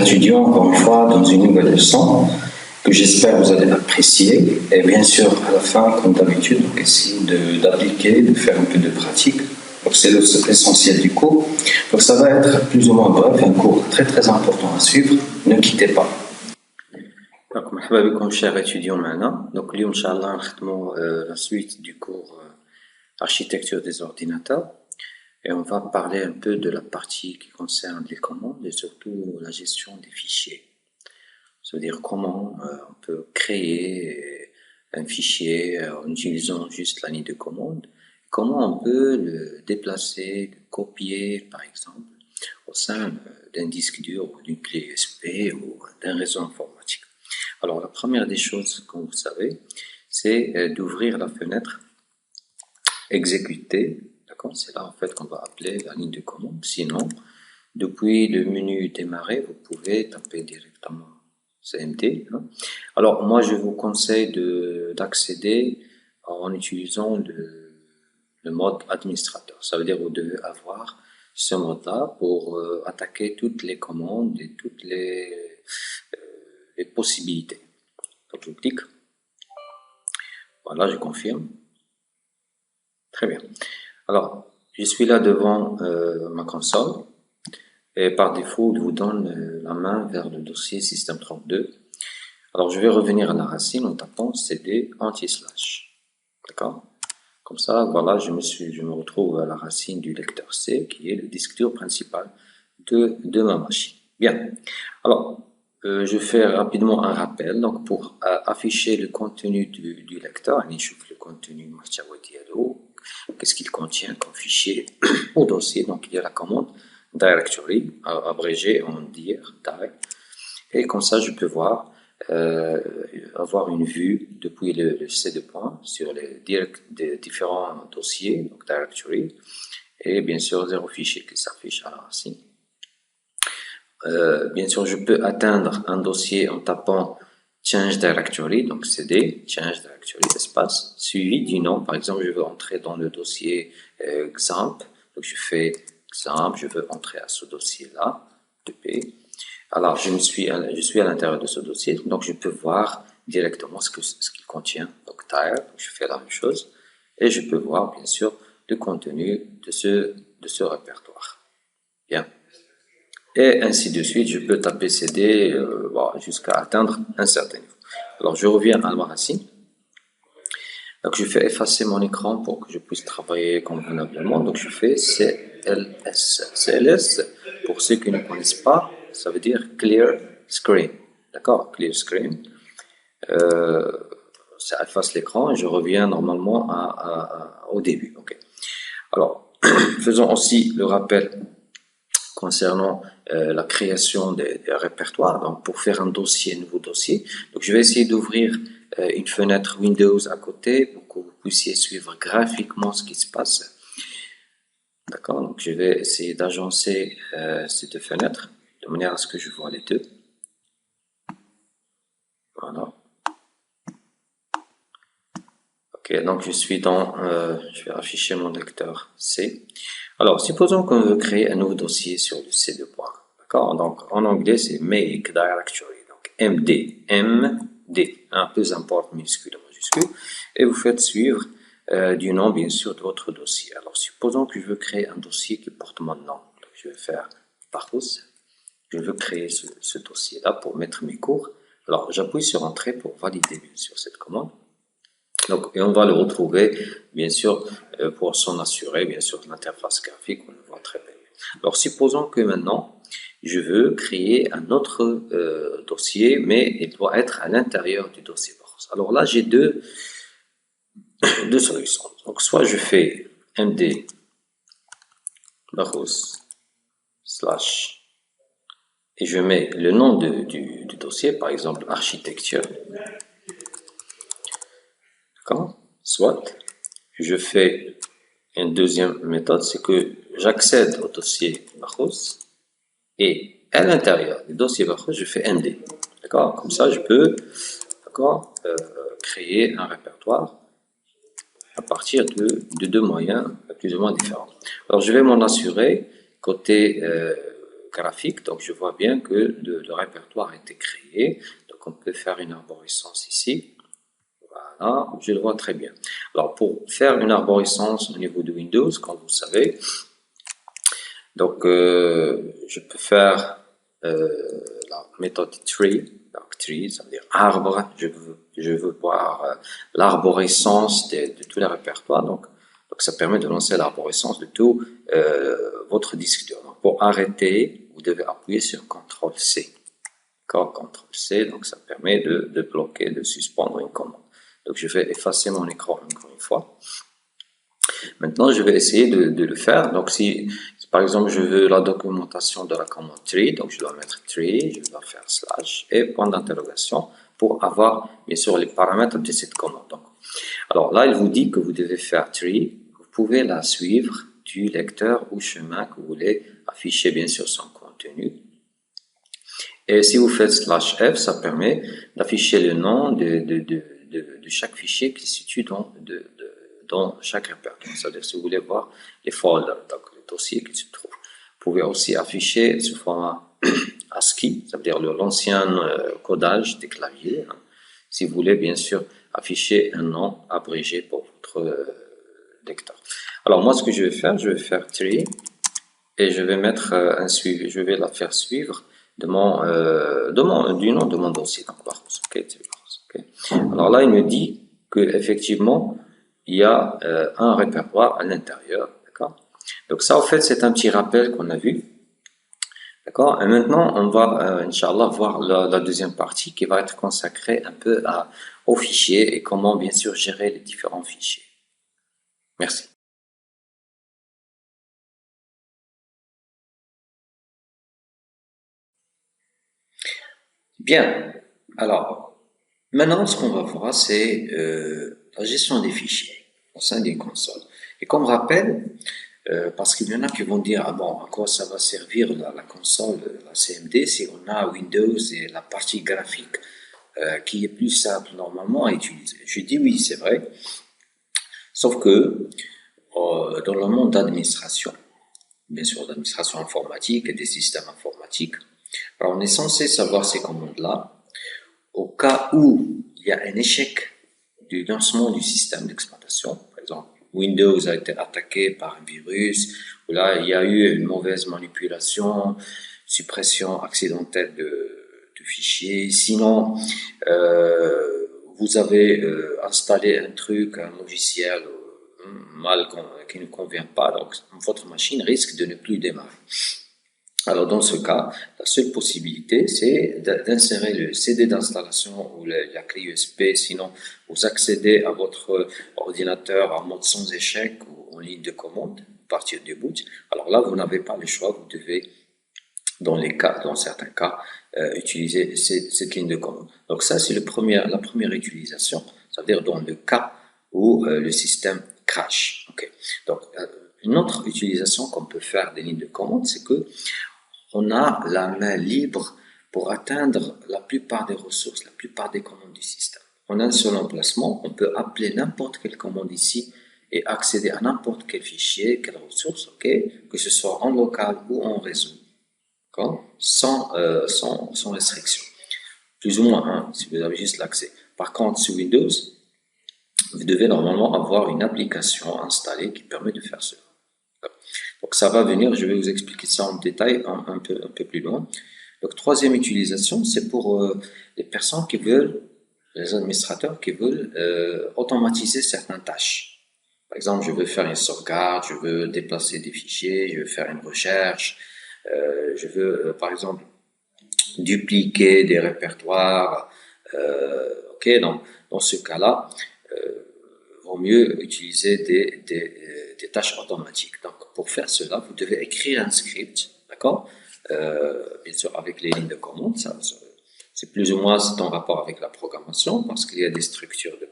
étudiants, encore une fois, dans une nouvelle leçon que j'espère vous allez apprécier. Et bien sûr, à la fin, comme d'habitude, donc essayez d'appliquer, de faire un peu de pratique. Donc c'est l'essentiel du cours. Donc ça va être plus ou moins bref, un cours très très important à suivre. Ne quittez pas. Donc, مرحبا بكم chers étudiants maintenant. Donc, اليوم إن شاء الله نختموا la suite du cours architecture des ordinateurs. Et on va parler un peu de la partie qui concerne les commandes et surtout la gestion des fichiers. C'est-à-dire comment on peut créer un fichier en utilisant juste la ligne de commande. Comment on peut le déplacer, le copier par exemple au sein d'un disque dur ou d'une clé USB ou d'un réseau informatique. Alors la première des choses, comme vous savez, c'est d'ouvrir la fenêtre exécuter. C'est là en fait qu'on va appeler la ligne de commande. Sinon, depuis le menu démarrer, vous pouvez taper directement CMD. Alors moi je vous conseille d'accéder en utilisant le mode administrateur. Ça veut dire que vous devez avoir ce mode-là pour attaquer toutes les commandes et toutes les possibilités. Donc je clique. Voilà, je confirme. Très bien. Alors, je suis là devant ma console et par défaut, il vous donne la main vers le dossier système32. Alors, je vais revenir à la racine en tapant cd anti-slash. D'accord? Comme ça, voilà, je me retrouve à la racine du lecteur C qui est le disque dur principal de ma machine. Bien. Alors, je fais rapidement un rappel. Donc, pour afficher le contenu du lecteur, le contenu qu'est-ce qu'il contient comme fichier ou dossier. Donc, il y a la commande directory, abrégée en dir, et comme ça, je peux voir, avoir une vue depuis le C2 point sur les différents dossiers, donc directory, et bien sûr, 0 fichier qui s'affiche à la racine. Bien sûr, je peux atteindre un dossier en tapant change directory, donc cd, change directory, espace, suivi du nom. Par exemple, je veux entrer dans le dossier XAMPP, donc je fais XAMPP, je veux entrer à ce dossier-là, 2P. Alors, je suis à l'intérieur de ce dossier, donc je peux voir directement ce qu'il contient. Donc, tire, je fais la même chose, et je peux voir, bien sûr, le contenu de ce répertoire. Bien. Et ainsi de suite, je peux taper CD jusqu'à atteindre un certain niveau. Alors, je reviens à ma racine. Donc, je fais effacer mon écran pour que je puisse travailler convenablement. Donc, je fais CLS. CLS, pour ceux qui ne connaissent pas, ça veut dire Clear Screen. D'accord? Clear Screen. Ça efface l'écran et je reviens normalement au début. Okay. Alors, faisons aussi le rappel concernant la création des répertoires. Donc, pour faire un nouveau dossier, donc je vais essayer d'ouvrir une fenêtre Windows à côté pour que vous puissiez suivre graphiquement ce qui se passe. D'accord, donc je vais essayer d'agencer ces deux fenêtres de manière à ce que je vois les deux. Voilà. Ok, donc je vais afficher mon lecteur C. Alors, supposons qu'on veut créer un nouveau dossier sur le C2 point. D'accord? Donc, en anglais, c'est make directory. Donc, MD. Un peu import minuscule et majuscule. Et vous faites suivre du nom, bien sûr, de votre dossier. Alors, supposons que je veux créer un dossier qui porte mon nom. Donc, je vais faire parous. Je veux créer ce dossier-là pour mettre mes cours. Alors, j'appuie sur Entrée pour valider, bien sûr, cette commande. Donc, et on va le retrouver, bien sûr, pour s'en assurer, bien sûr, l'interface graphique, on le voit très bien. Alors, supposons que maintenant, je veux créer un autre dossier, mais il doit être à l'intérieur du dossier Barros. Alors là, j'ai deux solutions. Donc, soit je fais md Barros / et je mets le nom du dossier, par exemple, architecture. Soit je fais une deuxième méthode, c'est que j'accède au dossier Barros et à l'intérieur du dossier Barros, je fais MD. D'accord? Comme ça, je peux créer un répertoire à partir de deux moyens plus ou moins différents. Alors, je vais m'en assurer côté graphique, donc je vois bien que le répertoire a été créé. Donc on peut faire une arborescence ici. Voilà, je le vois très bien. Alors pour faire une arborescence au niveau de Windows, comme vous savez, donc je peux faire la méthode tree. Donc tree, ça veut dire arbre. Je veux voir l'arborescence de tous les répertoires. Donc ça permet de lancer l'arborescence de tout votre disque dur. Donc pour arrêter, vous devez appuyer sur CTRL-C. CTRL-C, donc ça permet de bloquer, de suspendre une commande. Donc je vais effacer mon écran encore une fois. Maintenant, je vais essayer de le faire. Donc si par exemple je veux la documentation de la commande tree, donc je dois mettre tree, je dois faire slash et point d'interrogation pour avoir bien sûr les paramètres de cette commande. Donc, alors là, il vous dit que vous devez faire tree. Vous pouvez la suivre du lecteur ou chemin que vous voulez afficher bien sûr son contenu. Et si vous faites slash F, ça permet d'afficher le nom de chaque fichier qui se situe dans chaque répertoire. C'est-à-dire si vous voulez voir les folders, donc les dossiers qui se trouvent. Vous pouvez aussi afficher sous format ASCII, ça veut dire l'ancien codage des claviers. Hein. Si vous voulez bien sûr afficher un nom abrégé pour votre lecteur. Alors moi ce que je vais faire tree et je vais mettre un suivi, je vais la faire suivre du nom de mon dossier. Donc, okay. Alors là, il me dit que effectivement, il y a un répertoire à l'intérieur. D'accord. Donc ça, en fait, c'est un petit rappel qu'on a vu. D'accord. Et maintenant, on va, Inch'Allah, voir la deuxième partie qui va être consacrée un peu aux fichiers et comment, bien sûr, gérer les différents fichiers. Merci. Bien. Alors, maintenant, ce qu'on va voir, c'est la gestion des fichiers au sein d'une console. Et comme rappel, parce qu'il y en a qui vont dire, ah bon, à quoi ça va servir la console, la CMD, si on a Windows et la partie graphique qui est plus simple normalement à utiliser. Je dis oui, c'est vrai, sauf que dans le monde d'administration, bien sûr d'administration informatique et des systèmes informatiques, alors on est censé savoir ces commandes-là au cas où il y a un échec du lancement du système d'exploitation. Par exemple, Windows a été attaqué par un virus, ou là il y a eu une mauvaise manipulation, suppression accidentelle de fichiers. Sinon, vous avez installé un truc, un logiciel qui ne convient pas, donc votre machine risque de ne plus démarrer. Alors dans ce cas, la seule possibilité, c'est d'insérer le CD d'installation ou la clé USB, sinon vous accédez à votre ordinateur en mode sans échec ou en ligne de commande, à partir du boot. Alors là, vous n'avez pas le choix, vous devez, dans certains cas, utiliser cette ligne de commande. Donc ça, c'est la première utilisation, c'est-à-dire dans le cas où le système crash. Okay. Donc une autre utilisation qu'on peut faire des lignes de commande, c'est que on a la main libre pour atteindre la plupart des ressources, la plupart des commandes du système. En un seul emplacement, on peut appeler n'importe quelle commande ici et accéder à n'importe quel fichier, quelle ressource, que ce soit en local ou en réseau, sans restriction. Plus ou moins, si vous avez juste l'accès. Par contre, sur Windows, vous devez normalement avoir une application installée qui permet de faire cela. Donc ça va venir, je vais vous expliquer ça en détail un peu plus loin. Donc troisième utilisation, c'est pour les personnes qui veulent, les administrateurs qui veulent automatiser certaines tâches. Par exemple, je veux faire une sauvegarde, je veux déplacer des fichiers, je veux faire une recherche, je veux par exemple dupliquer des répertoires. Donc dans ce cas-là, vaut mieux utiliser des tâches automatiques. Donc, pour faire cela, vous devez écrire un script, d'accord, bien sûr avec les lignes de commande. C'est plus ou moins en rapport avec la programmation parce qu'il y a des structures de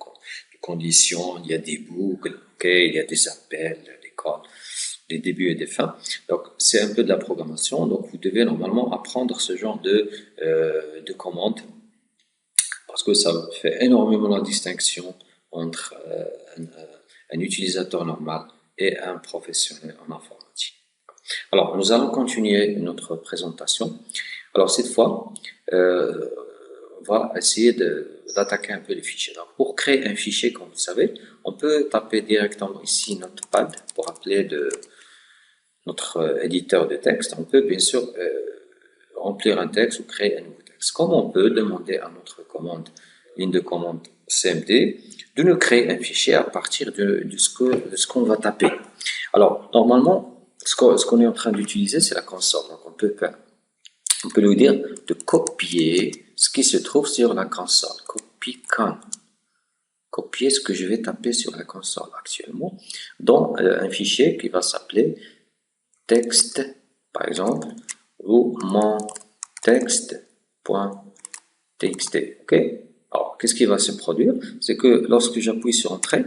conditions, il y a des boucles, il y a des appels, des calls, des débuts et des fins. Donc, c'est un peu de la programmation. Donc, vous devez normalement apprendre ce genre de commandes parce que ça fait énormément la distinction entre un utilisateur normal et un professionnel en informatique. Alors, nous allons continuer notre présentation. Alors, cette fois, on va essayer d'attaquer un peu les fichiers. Donc, pour créer un fichier, comme vous savez, on peut taper directement ici Notepad pour appeler notre éditeur de texte. On peut bien sûr remplir un texte ou créer un nouveau texte. Comme on peut demander à notre ligne de commande CMD de nous créer un fichier à partir de ce qu'on va taper. Alors, normalement, ce qu'on est en train d'utiliser, c'est la console. Donc, on peut lui dire de copier ce qui se trouve sur la console. Copier ce que je vais taper sur la console actuellement dans un fichier qui va s'appeler texte, par exemple, ou mon texte.txt. Ok? Alors, qu'est-ce qui va se produire? C'est que lorsque j'appuie sur Entrée,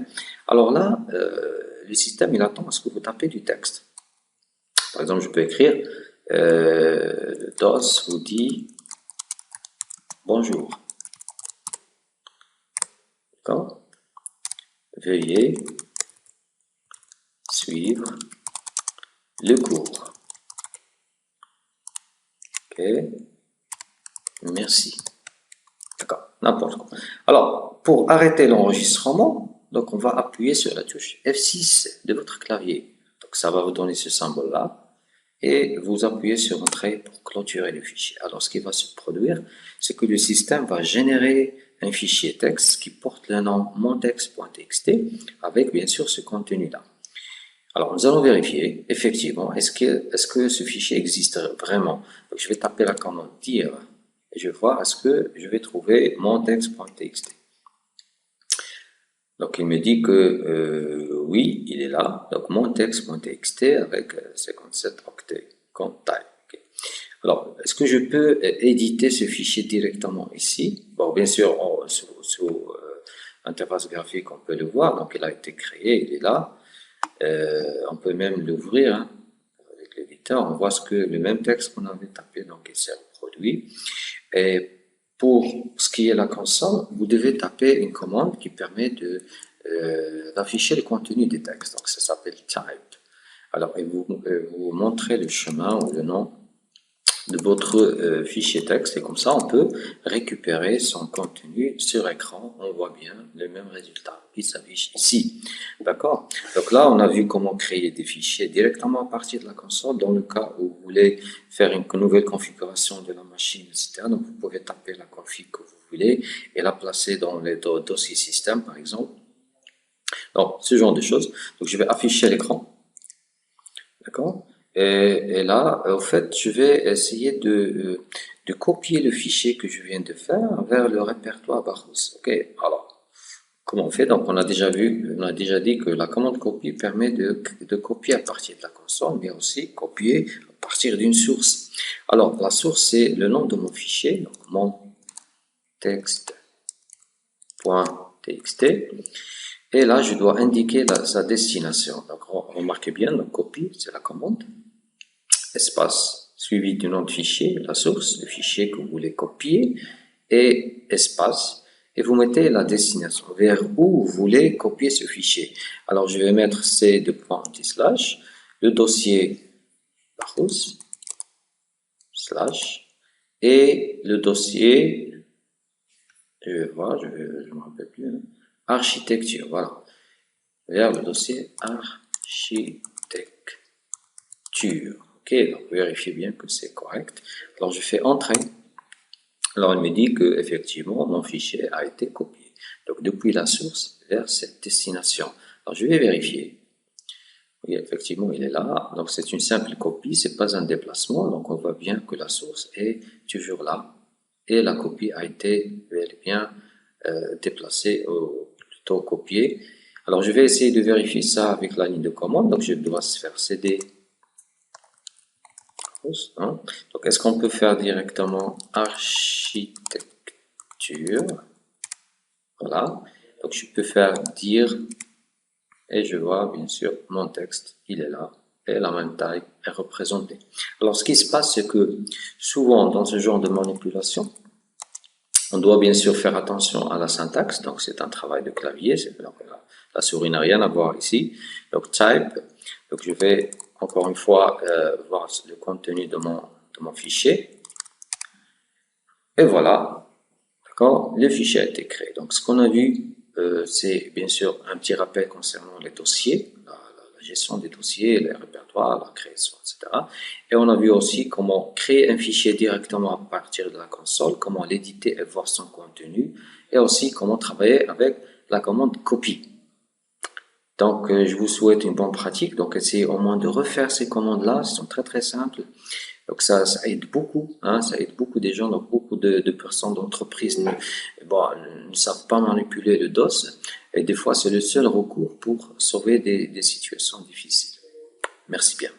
alors là, le système, il attend à ce que vous tapez du texte. Par exemple, je peux écrire DOS vous dit bonjour. D'accord? Veuillez suivre le cours. Ok? Merci. D'accord, n'importe quoi. Alors, pour arrêter l'enregistrement, donc on va appuyer sur la touche F6 de votre clavier. Donc ça va vous donner ce symbole-là. Et vous appuyez sur Entrée pour clôturer le fichier. Alors, ce qui va se produire, c'est que le système va générer un fichier texte qui porte le nom montext.txt avec bien sûr ce contenu-là. Alors, nous allons vérifier, effectivement, est-ce que ce fichier existe vraiment. Donc, je vais taper la commande dire et je vais voir est-ce que je vais trouver montext.txt. Donc, il me dit que oui, il est là. Donc, montext.txt avec 57 octets comme taille. Okay. Alors, est-ce que je peux éditer ce fichier directement ici? Bon, bien sûr, sous interface graphique, on peut le voir. Donc, il a été créé, il est là. On peut même l'ouvrir hein, avec l'éditeur. On voit le même texte qu'on avait tapé, donc il s'est reproduit. Et pour ce qui est la console, vous devez taper une commande qui permet d'afficher le contenu des textes. Donc ça s'appelle type. Alors, et vous montrez le chemin ou le nom de votre fichier texte et comme ça on peut récupérer son contenu sur écran. On voit bien le même résultat qui s'affiche ici. D'accord? Donc là on a vu comment créer des fichiers directement à partir de la console dans le cas où vous voulez faire une nouvelle configuration de la machine, etc. Donc vous pouvez taper la config que vous voulez et la placer dans les dossiers système par exemple. Donc ce genre de choses. Donc je vais afficher l'écran. D'accord? Et là, en fait, je vais essayer de copier le fichier que je viens de faire vers le répertoire Bacchus. Ok, alors, comment on fait? Donc, on a déjà dit que la commande copie permet de copier à partir de la console, mais aussi copier à partir d'une source. Alors, la source, c'est le nom de mon fichier, donc mon texte.txt. Et là, je dois indiquer sa destination. Donc, remarquez bien, donc copie, c'est la commande. Espace, suivi du nom de fichier, la source, le fichier que vous voulez copier, et espace, et vous mettez la destination, vers où vous voulez copier ce fichier. Alors, je vais mettre c2.anti/, le dossier Bacchus, / et le dossier, je vais voir, je me rappelle plus, hein, architecture, voilà, vers le dossier architecture. Ok, donc vérifiez bien que c'est correct. Alors je fais Entrée. Alors il me dit que effectivement mon fichier a été copié. Donc depuis la source vers cette destination. Alors je vais vérifier. Oui, effectivement il est là. Donc c'est une simple copie, c'est pas un déplacement. Donc on voit bien que la source est toujours là et la copie a été bien déplacée ou plutôt copiée. Alors je vais essayer de vérifier ça avec la ligne de commande. Donc je dois faire cd. Hein. Donc, est-ce qu'on peut faire directement architecture? Voilà. Donc, je peux faire dire et je vois bien sûr mon texte, il est là et la même taille est représentée. Alors, ce qui se passe, c'est que souvent dans ce genre de manipulation, on doit bien sûr faire attention à la syntaxe. Donc, c'est un travail de clavier. La souris n'a rien à voir ici. Donc, type. Donc, je vais encore une fois, voir le contenu de mon fichier. Et voilà, d'accord, le fichier a été créé. Donc, ce qu'on a vu, c'est bien sûr un petit rappel concernant les dossiers, la gestion des dossiers, les répertoires, la création, etc. Et on a vu aussi comment créer un fichier directement à partir de la console, comment l'éditer et voir son contenu, et aussi comment travailler avec la commande copie. Donc, je vous souhaite une bonne pratique. Donc, essayez au moins de refaire ces commandes-là. Elles sont très, très simples. Donc, ça aide beaucoup. Hein, ça aide beaucoup des gens. Donc, beaucoup de personnes d'entreprise ne savent pas manipuler le DOS. Et des fois, c'est le seul recours pour sauver des situations difficiles. Merci bien.